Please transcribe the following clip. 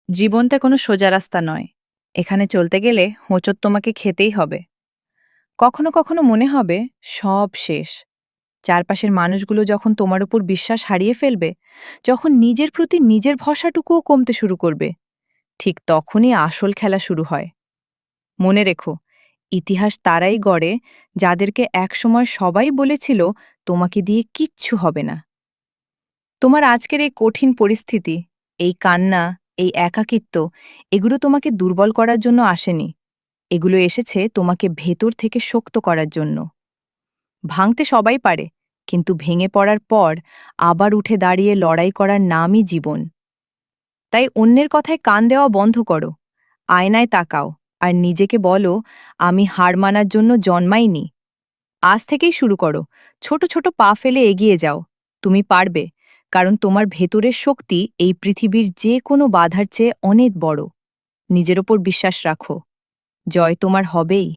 জীবনটা কোনো সোজা রাস্তা নয়। এখানে চলতে গেলে হোঁচট তোমাকে খেতেই হবে। কখনো কখনো মনে হবে সব শেষ। চারপাশের মানুষগুলো যখন তোমার উপর বিশ্বাস হারিয়ে ফেলবে, যখন নিজের প্রতি নিজের ভরসাটুকুও কমতে শুরু করবে, ঠিক তখনই আসল খেলা শুরু হয়। মনে রেখো, ইতিহাস তারাই গড়ে যাদেরকে একসময় সবাই বলেছিল তোমাকে দিয়ে কিচ্ছু হবে না। তোমার আজকের এই কঠিন পরিস্থিতি, এই কান্না, এই একাকিত্ব, এগুলো তোমাকে দুর্বল করার জন্য আসেনি। এগুলো এসেছে তোমাকে ভেতর থেকে শক্ত করার জন্য। ভাঙতে সবাই পারে, কিন্তু ভেঙে পড়ার পর আবার উঠে দাঁড়িয়ে লড়াই করার নামই জীবন। তাই অন্যের কথায় কান দেওয়া বন্ধ করো, আয়নায় তাকাও, আর নিজেকে বলো, আমি হার মানার জন্য জন্মাইনি। আজ থেকেই শুরু করো, ছোট ছোট পা ফেলে এগিয়ে যাও। তুমি পারবে, কারণ তোমার ভেতরের শক্তি এই পৃথিবীর যে কোনো বাধার চেয়ে অনেক বড়। নিজের ওপর বিশ্বাস রাখো, জয় তোমার হবেই।